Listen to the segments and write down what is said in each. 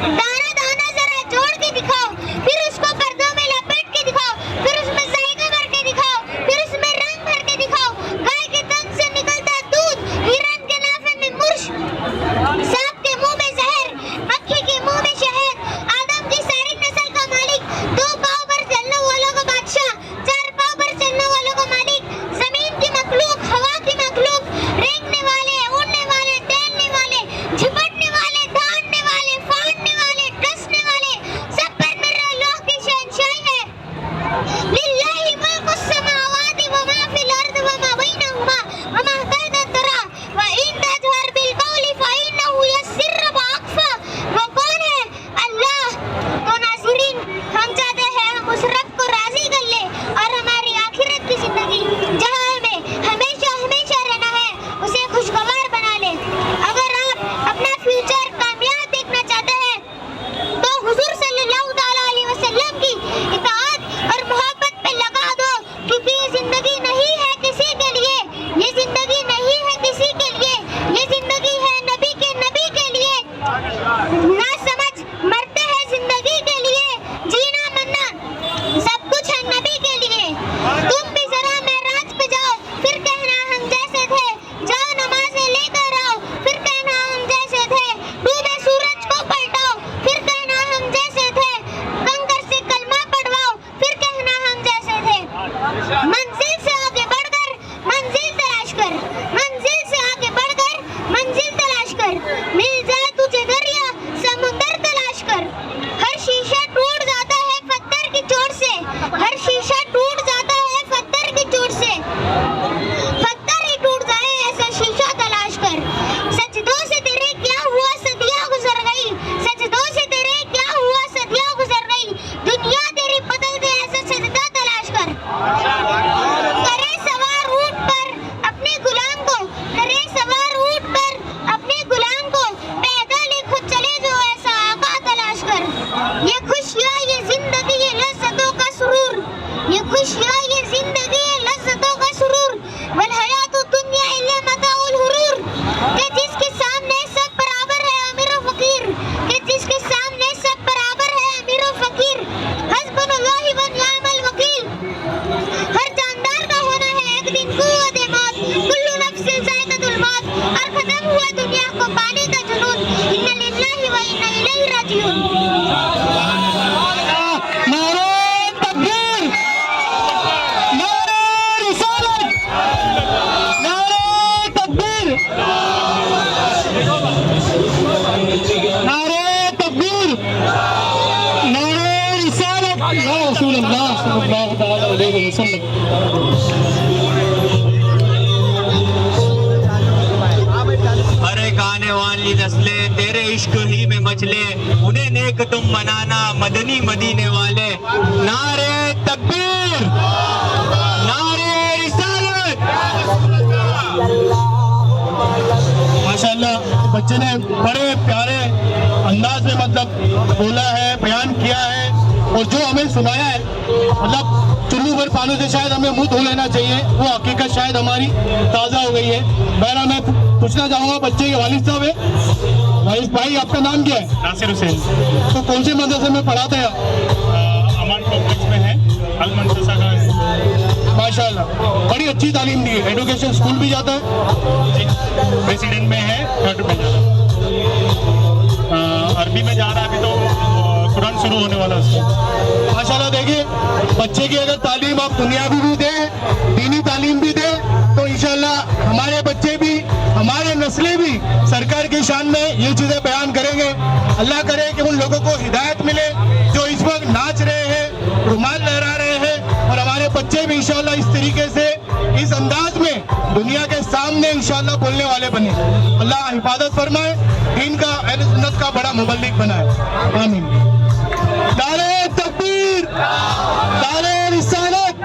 दाना दाना जरा जोड़ के दिखाओ, फिर उसको पर्दों में लपेट के दिखाओ, फिर उसमें जायका भर के दिखाओ, फिर उसमें रंग भर के दिखाओ। गाय के तन से निकलता दूध, हिरन के नाफे में मुर्श, सांप के मुंह में जहर, मक्खी के मुंह में शहद। आदम की सारी नस्ल का मालिक, 2 पांव पर चलने वालों का बादशाह, 4 पांव पर चलने वालों का मालिक, जमीन की मखलूक, हवा की मखलूक, रेंगने वाले, उड़ने वाले, तैरने वाले, झपटने वाले, दौड़ने वाले, फाड़ने वाले, डसने वाले, सब पर मेरे अल्लाह की शहंशाही है। लिल्लाहि मुल्कुस समावाति व मा फिल अर्द व मा बैनहुमा व मा तहत तरा व इन तजहर बिल कौली फइन्नहु यस्सिर व अख्फा। वो कौन है? अल्लाह। तो नाज़रीन, हम चाहते हैं हम उस रब को राजी कर ले और हमारी आखिरत की जिंदगी जहाँ हमें हमेशा हमेशा रहना है उसे खुशगवार बना ले। अगर आप अपना फ्यूचर कामयाब देखना चाहते हैं तो हुजूर सल्लल्लाहु अलैहि वसल्लम की इताअत और मोहब्बत पे लगा दो, क्योंकि ये जिंदगी नहीं है किसी के लिए, ये जिंदगी नहीं है किसी के लिए, ये जिंदगी है नबी के लिए। ना समझ मरते हैं जिंदगी के लिए, जीना मरना सब कुछ है नबी के लिए। तुम भी जरा मेराज पे जाओ, फिर कहना हम जैसे थे, जाओ नमाज़ें लेकर आओ, फिर कहना हम जैसे थे, डूबे सूरज को पलटाओ, फिर कहना हम जैसे थे, कंकर से कलमा पढ़वाओ, फिर कहना हम जैसे थे। मंजिल से आगे बढ़कर मंजिल तलाश कर, मंजिल से आगे बढ़कर मंजिल तलाश कर, मिल जाए तुझे दरिया समुंदर तलाश कर। हर शीशा टूट जाता है पत्थर की चोट से, हर शीशा टूट जाता है पत्थर की चोट से, पत्थर ही टूट जाए ऐसा शीशा तलाश कर। सजदों से तेरे क्या हुआ सदियां गुजर गई, सजदों से तेरे क्या हुआ सदियां गुजर गई, दुनिया तेरी बदल दे ऐसा सजदा तलाश कर। करे सवार ऊंट पर अपने गुलाम को, करे सवार ऊंट पर अपने गुलाम को, पैदल ही खुद चले जो ऐसा आका तलाश कर। ये खुशियाँ ये जिंदगी ये लज्जतों का सुरूर, ये खुशियाँ ये जिंदगी ये लज्जतों का सुरूर, वल हयातु दुनिया इल्ला मताउल हुरूर। कि जिसके सामने सब बराबर है अमीर और फकीर, कि जिसके सामने सब बराबर है अमीर और फकीर, हस्बुनल्लाहि व निअमल वकील। हर जानदार का होना है एक दिन कुव्वत मौत, कुल्लु नफ्सिन ज़ाइक़तुल मौत, और खत्म हुआ दुनिया को पाने का जुनून, इन्ना लिल्लाहि व इन्ना इलैहि राजिऊन। नारे तकबीर, नारे रिसालत, नारे तकबीर, नारे तकबीर, नारे रिसालत, या रसूल अल्लाह सल्लल्लाहु अलैहि वसल्लम। अरे गाने वाली नस्लें तेरे इश्क ही में मचले, उन्हें नेक तुम मनाना मदनी मदीने वाले। नारे तकबीर, नारे रिसालत। माशाल्लाह बच्चे ने बड़े प्यारे अंदाज में मतलब बोला है, बयान किया है, और जो हमें सुनाया है मतलब चुल्लू भर पानी से शायद हमें मुंह धो लेना चाहिए, वो हकीकत शायद हमारी ताज़ा हो गई है। बहरहाल मैं पूछना चाहूँगा बच्चे के वालिद साहब है, भाई आपका नाम क्या है? नासिर हुसैन। तो कौन से मदरसे में पढ़ाते हैं आप? अमान कॉम्प्लेक्स में है, अल मनसूसा का। माशाल्लाह बड़ी अच्छी तालीम दी है, एजुकेशन स्कूल भी जाता है, प्रेसिडेंट में है, 3rd में जा रहा है, अरबी में जा रहा है, अभी तो कुरान शुरू होने वाला है उसका। माशाल्लाह देखिए बच्चे की अगर तालीम आप दुनियावी भी दें, दीनी तालीम भी दें, तो इंशाल्लाह हमारे बच्चे भी, हमारे नस्लें भी सरकार की शान में ये चीज़ें बयान करेंगे। अल्लाह करे कि उन लोगों को हिदायत मिले जो इस वक्त नाच रहे हैं, रुमाल लहरा रहे हैं, और हमारे बच्चे भी इंशाल्लाह इस तरीके से इस अंदाज में दुनिया के सामने इंशाल्लाह बोलने वाले बने। अल्लाह हिफाजत फरमाए, दीन का अहले सुन्नत का बड़ा मुबल्लिग बनाए, आमीन। नारे तकबीर, नारे रिसालत।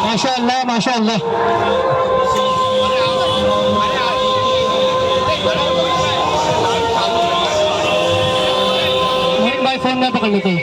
माशाअल्लाह माशाअल्लाह। मोहित भाई फोन में पकड़ लेते हैं।